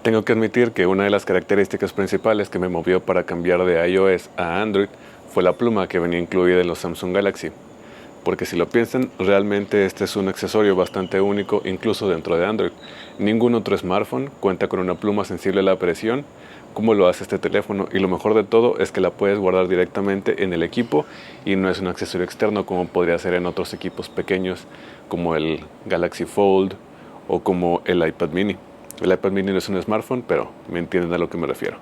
Tengo que admitir que una de las características principales que me movió para cambiar de iOS a Android fue la pluma que venía incluida en los Samsung Galaxy. Porque si lo piensan, realmente este es un accesorio bastante único incluso dentro de Android. Ningún otro smartphone cuenta con una pluma sensible a la presión como lo hace este teléfono, y lo mejor de todo es que la puedes guardar directamente en el equipo y no es un accesorio externo como podría ser en otros equipos pequeños como el Galaxy Fold o como el iPad mini. El iPad mini no es un smartphone, pero me entienden a lo que me refiero.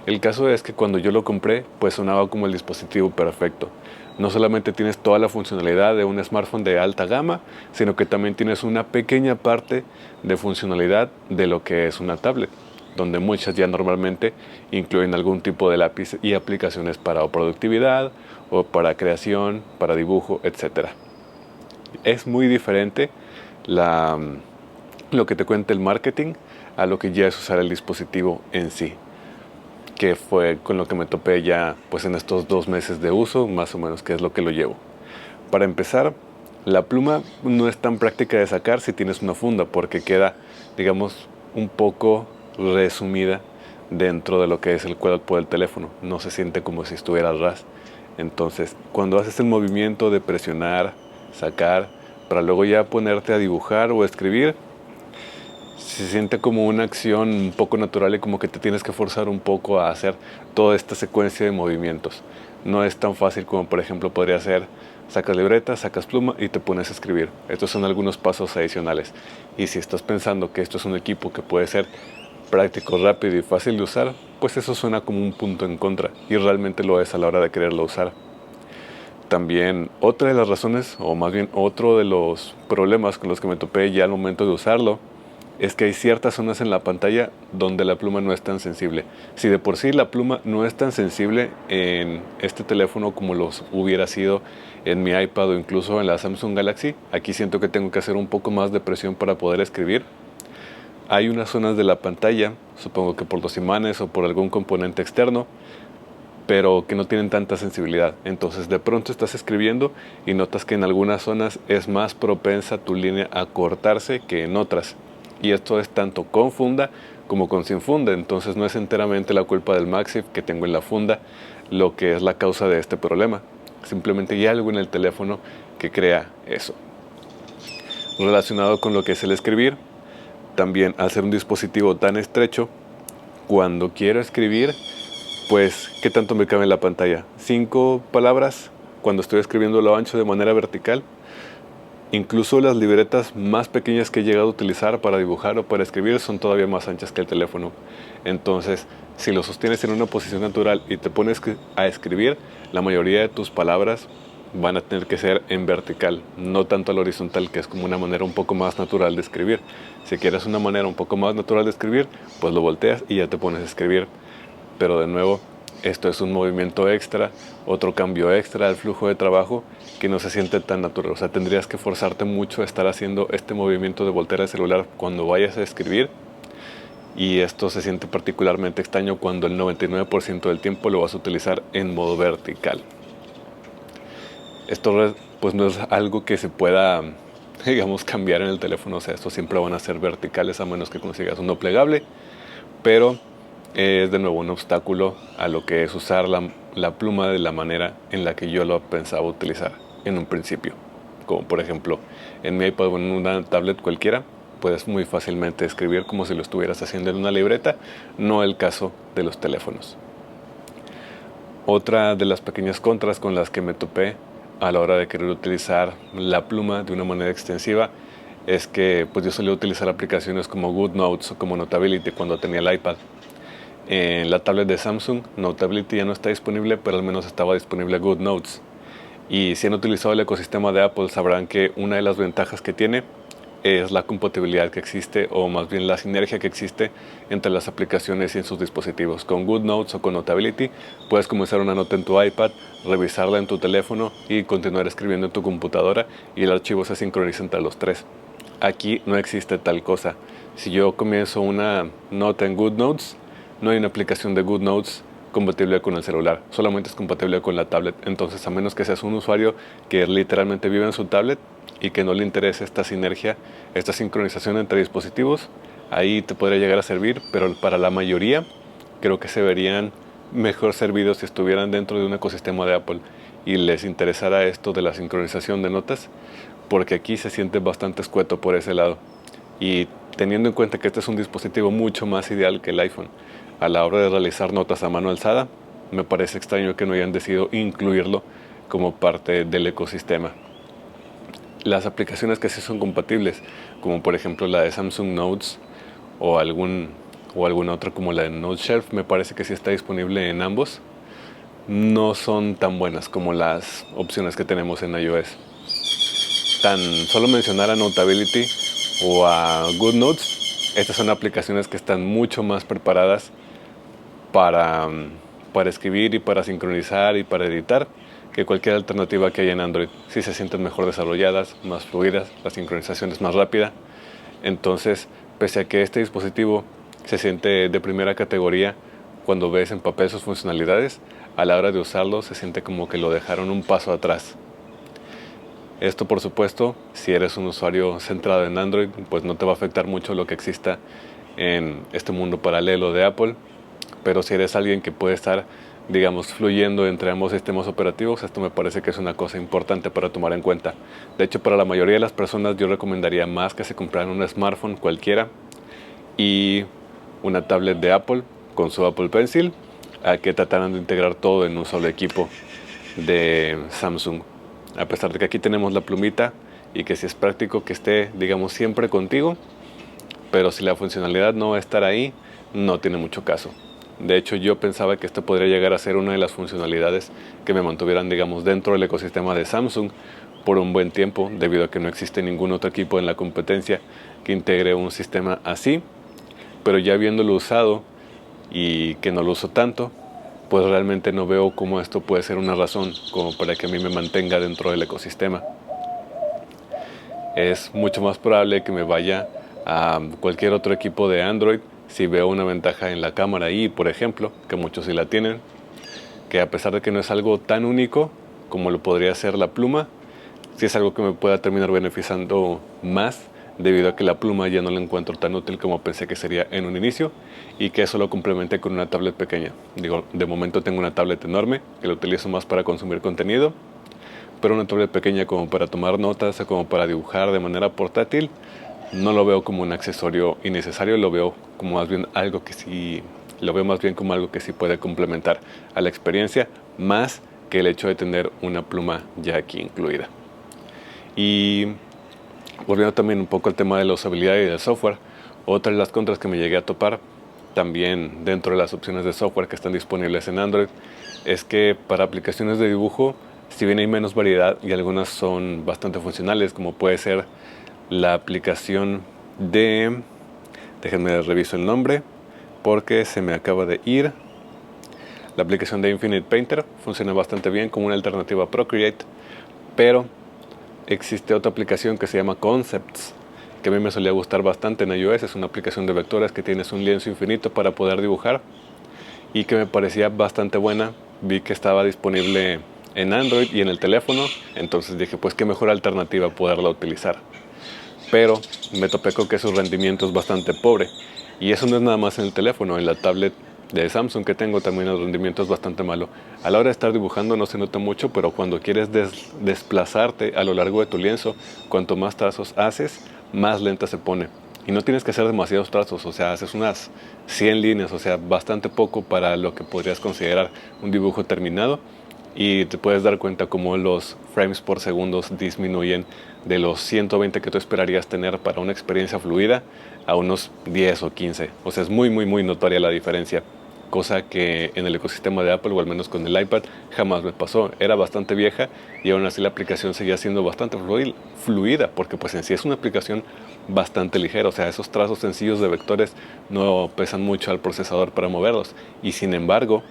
El caso es que cuando yo lo compré, pues sonaba como el dispositivo perfecto. No solamente tienes toda la funcionalidad de un smartphone de alta gama, sino que también tienes una pequeña parte de funcionalidad de lo que es una tablet, donde muchas ya normalmente incluyen algún tipo de lápiz y aplicaciones para productividad o para creación, para dibujo, etc. Es muy diferente lo que te cuenta el marketing a lo que ya es usar el dispositivo en sí, que fue con lo que me topé ya pues en estos 2 meses de uso, más o menos, que es lo que lo llevo. Para empezar, la pluma no es tan práctica de sacar si tienes una funda, porque queda, digamos, un poco resumida dentro de lo que es el cuerpo del teléfono. No se siente como si estuviera al ras. Entonces, cuando haces el movimiento de presionar, sacar, para luego ya ponerte a dibujar o a escribir, se siente como una acción un poco natural y como que te tienes que forzar un poco a hacer toda esta secuencia de movimientos. No es tan fácil como, por ejemplo, podría ser sacas libreta, sacas pluma y te pones a escribir. Estos son algunos pasos adicionales. Y si estás pensando que esto es un equipo que puede ser práctico, rápido y fácil de usar, pues eso suena como un punto en contra, y realmente lo es a la hora de quererlo usar. También otra de las razones, o más bien otro de los problemas con los que me topé ya al momento de usarlo, es que hay ciertas zonas en la pantalla donde la pluma no es tan sensible. Si de por sí la pluma no es tan sensible en este teléfono como los hubiera sido en mi iPad o incluso en la Samsung Galaxy, aquí siento que tengo que hacer un poco más de presión para poder escribir. Hay unas zonas de la pantalla, supongo que por los imanes o por algún componente externo, pero que no tienen tanta sensibilidad. Entonces de pronto estás escribiendo y notas que en algunas zonas es más propensa tu línea a cortarse que en otras. Y esto es tanto con funda como con sin funda. Entonces no es enteramente la culpa del MagSafe que tengo en la funda lo que es la causa de este problema. Simplemente hay algo en el teléfono que crea eso. Relacionado con lo que es el escribir, también al ser un dispositivo tan estrecho, cuando quiero escribir, pues, ¿qué tanto me cabe en la pantalla? 5 palabras cuando estoy escribiendo lo ancho de manera vertical. Incluso las libretas más pequeñas que he llegado a utilizar para dibujar o para escribir son todavía más anchas que el teléfono. Entonces, si lo sostienes en una posición natural y te pones a escribir, la mayoría de tus palabras van a tener que ser en vertical, no tanto al horizontal, que es como una manera un poco más natural de escribir. Si quieres una manera un poco más natural de escribir, pues lo volteas y ya te pones a escribir. Pero de nuevo, esto es un movimiento extra, otro cambio extra del flujo de trabajo que no se siente tan natural. O sea, tendrías que forzarte mucho a estar haciendo este movimiento de voltear el celular cuando vayas a escribir, y esto se siente particularmente extraño cuando el 99% del tiempo lo vas a utilizar en modo vertical. Esto pues no es algo que se pueda, digamos, cambiar en el teléfono. O sea, estos siempre van a ser verticales a menos que consigas uno plegable, pero es de nuevo un obstáculo a lo que es usar la pluma de la manera en la que yo lo pensaba utilizar en un principio. Como por ejemplo en mi iPad o en una tablet cualquiera, puedes muy fácilmente escribir como si lo estuvieras haciendo en una libreta, no el caso de los teléfonos. Otra de las pequeñas contras con las que me topé a la hora de querer utilizar la pluma de una manera extensiva es que pues yo solía utilizar aplicaciones como GoodNotes o como Notability cuando tenía el iPad. En la tablet de Samsung, Notability ya no está disponible, pero al menos estaba disponible GoodNotes. Y si han utilizado el ecosistema de Apple, sabrán que una de las ventajas que tiene es la compatibilidad que existe, o más bien la sinergia que existe entre las aplicaciones y en sus dispositivos. Con GoodNotes o con Notability puedes comenzar una nota en tu iPad, revisarla en tu teléfono y continuar escribiendo en tu computadora, y el archivo se sincroniza entre los tres. Aquí no existe tal cosa. Si yo comienzo una nota en GoodNotes, no hay una aplicación de GoodNotes compatible con el celular, solamente es compatible con la tablet. Entonces, a menos que seas un usuario que literalmente vive en su tablet y que no le interese esta sinergia, esta sincronización entre dispositivos, ahí te podría llegar a servir, pero para la mayoría creo que se verían mejor servidos si estuvieran dentro de un ecosistema de Apple y les interesara esto de la sincronización de notas, porque aquí se siente bastante escueto por ese lado. Y teniendo en cuenta que este es un dispositivo mucho más ideal que el iPhone a la hora de realizar notas a mano alzada, me parece extraño que no hayan decidido incluirlo como parte del ecosistema. Las aplicaciones que sí son compatibles, como por ejemplo la de Samsung Notes o alguna otra como la de Note Shelf, me parece que sí está disponible en ambos. No son tan buenas como las opciones que tenemos en iOS. Tan solo mencionar a Notability o a GoodNotes, estas son aplicaciones que están mucho más preparadas para, para escribir y para sincronizar y para editar que cualquier alternativa que haya en Android. Sí se sienten mejor desarrolladas, más fluidas, la sincronización es más rápida. Entonces, pese a que este dispositivo se siente de primera categoría, cuando ves en papel sus funcionalidades, a la hora de usarlo se siente como que lo dejaron un paso atrás. Esto, por supuesto, si eres un usuario centrado en Android, pues no te va a afectar mucho lo que exista en este mundo paralelo de Apple, pero si eres alguien que puede estar, digamos, fluyendo entre ambos sistemas operativos, esto me parece que es una cosa importante para tomar en cuenta. De hecho, para la mayoría de las personas yo recomendaría más que se compraran un smartphone cualquiera y una tablet de Apple con su Apple Pencil, a que trataran de integrar todo en un solo equipo de Samsung. A pesar de que aquí tenemos la plumita y que si es práctico que esté, digamos, siempre contigo, pero si la funcionalidad no va a estar ahí, no tiene mucho caso. De hecho, yo pensaba que esto podría llegar a ser una de las funcionalidades que me mantuvieran, digamos, dentro del ecosistema de Samsung por un buen tiempo, debido a que no existe ningún otro equipo en la competencia que integre un sistema así. Pero ya habiéndolo usado y que no lo uso tanto, pues realmente no veo cómo esto puede ser una razón como para que a mí me mantenga dentro del ecosistema. Es mucho más probable que me vaya a cualquier otro equipo de Android si veo una ventaja en la cámara ahí, por ejemplo, que muchos sí la tienen, que a pesar de que no es algo tan único como lo podría ser la pluma, sí es algo que me pueda terminar beneficiando más, debido a que la pluma ya no la encuentro tan útil como pensé que sería en un inicio, y que eso lo complementé con una tablet pequeña. Digo, de momento tengo una tablet enorme que la utilizo más para consumir contenido, pero una tablet pequeña como para tomar notas o como para dibujar de manera portátil, no lo veo como un accesorio innecesario, lo veo como más bien algo que sí, lo veo más bien como algo que sí puede complementar a la experiencia, más que el hecho de tener una pluma ya aquí incluida. Y volviendo también un poco al tema de la usabilidad y del software, otra de las contras que me llegué a topar también dentro de las opciones de software que están disponibles en Android es que para aplicaciones de dibujo, si bien hay menos variedad y algunas son bastante funcionales, como puede ser la aplicación de, déjenme reviso el nombre porque se me acaba de ir, la aplicación de Infinite Painter funciona bastante bien como una alternativa a Procreate, pero existe otra aplicación que se llama Concepts, que a mí me solía gustar bastante en iOS. Es una aplicación de vectores que tienes un lienzo infinito para poder dibujar y que me parecía bastante buena. Vi que estaba disponible en Android y en el teléfono, entonces dije, pues qué mejor alternativa poderla utilizar. Pero me topé con que su rendimiento es bastante pobre, y eso no es nada más en el teléfono. En la tablet de Samsung que tengo también el rendimiento es bastante malo. A la hora de estar dibujando no se nota mucho, pero cuando quieres desplazarte a lo largo de tu lienzo, cuanto más trazos haces, más lenta se pone. Y no tienes que hacer demasiados trazos, o sea, haces unas 100 líneas, o sea, bastante poco para lo que podrías considerar un dibujo terminado. Y te puedes dar cuenta cómo los frames por segundo disminuyen de los 120 que tú esperarías tener para una experiencia fluida a unos 10 o 15. O sea, es muy notoria la diferencia, cosa que en el ecosistema de Apple, o al menos con el iPad, jamás me pasó. Era bastante vieja y aún así la aplicación seguía siendo bastante fluida, porque pues en sí es una aplicación bastante ligera. O sea, esos trazos sencillos de vectores no pesan mucho al procesador para moverlos, y sin embargo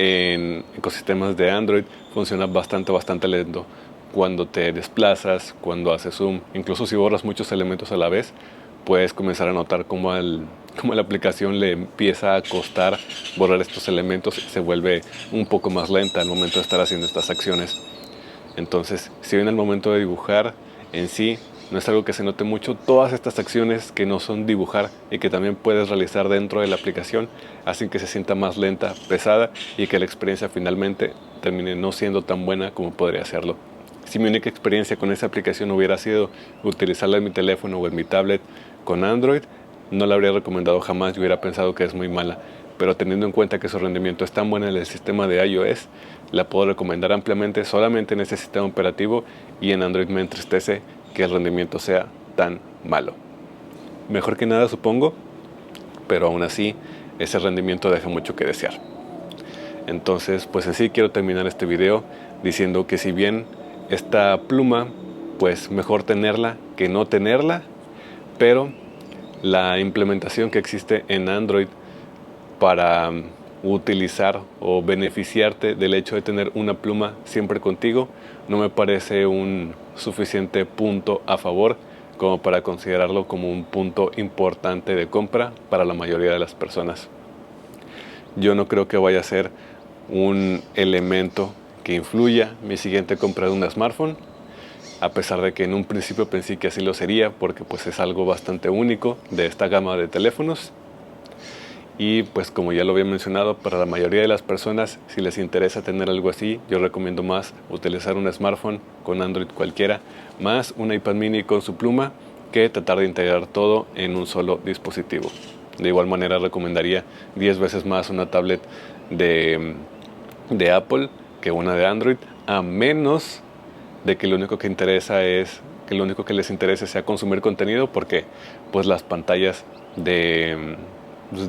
en ecosistemas de Android funciona bastante lento cuando te desplazas, cuando haces zoom, incluso si borras muchos elementos a la vez, puedes comenzar a notar cómo la aplicación le empieza a costar borrar estos elementos y se vuelve un poco más lenta al momento de estar haciendo estas acciones. Entonces, si bien el momento de dibujar en sí no es algo que se note mucho. Todas estas acciones que no son dibujar y que también puedes realizar dentro de la aplicación hacen que se sienta más lenta, pesada y que la experiencia finalmente termine no siendo tan buena como podría serlo. Si mi única experiencia con esa aplicación hubiera sido utilizarla en mi teléfono o en mi tablet con Android, no la habría recomendado jamás y hubiera pensado que es muy mala. Pero teniendo en cuenta que su rendimiento es tan bueno en el sistema de iOS, la puedo recomendar ampliamente solamente en ese sistema operativo, y en Android me entristece que el rendimiento sea tan malo. Mejor que nada, supongo, pero aún así ese rendimiento deja mucho que desear. Entonces, pues en sí quiero terminar este video diciendo que si bien esta pluma, pues mejor tenerla que no tenerla, pero la implementación que existe en Android para utilizar o beneficiarte del hecho de tener una pluma siempre contigo no me parece un suficiente punto a favor como para considerarlo como un punto importante de compra para la mayoría de las personas. Yo no creo que vaya a ser un elemento que influya mi siguiente compra de un smartphone, a pesar de que en un principio pensé que así lo sería, porque pues es algo bastante único de esta gama de teléfonos. Y pues como ya lo había mencionado, para la mayoría de las personas, si les interesa tener algo así, yo recomiendo más utilizar un smartphone con Android cualquiera, más un iPad mini con su pluma, que tratar de integrar todo en un solo dispositivo. De igual manera recomendaría 10 veces más una tablet de Apple que una de Android, a menos de que lo único que les interese sea consumir contenido, porque pues las pantallas de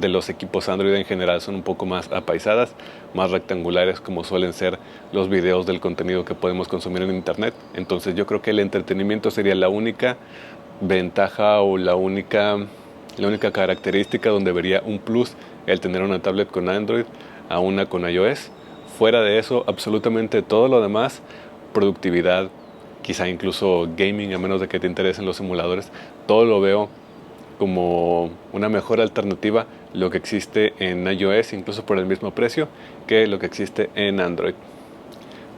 los equipos Android en general son un poco más apaisadas, más rectangulares, como suelen ser los videos del contenido que podemos consumir en internet. Entonces yo creo que el entretenimiento sería la única ventaja o la única característica donde vería un plus el tener una tablet con Android a una con iOS. Fuera de eso, absolutamente todo lo demás, productividad, quizá incluso gaming, a menos de que te interesen los simuladores, todo lo veo como una mejor alternativa lo que existe en iOS, incluso por el mismo precio que lo que existe en Android.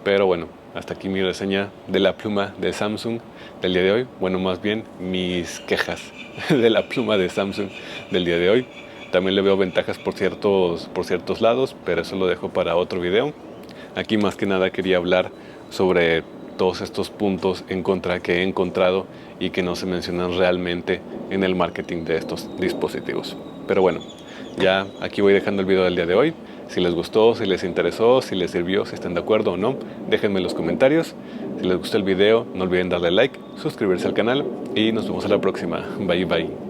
Pero bueno, hasta aquí mi reseña de la pluma de Samsung del día de hoy. Bueno, más bien mis quejas de la pluma de Samsung del día de hoy. También le veo ventajas por ciertos lados, pero eso lo dejo para otro video. Aquí más que nada quería hablar sobre todos estos puntos en contra que he encontrado y que no se mencionan realmente en el marketing de estos dispositivos. Pero bueno, ya aquí voy dejando el video del día de hoy. Si les gustó, si les interesó, si les sirvió, si están de acuerdo o no, déjenme en los comentarios. Si les gustó el video, no olviden darle like, suscribirse al canal y nos vemos a la próxima. Bye bye.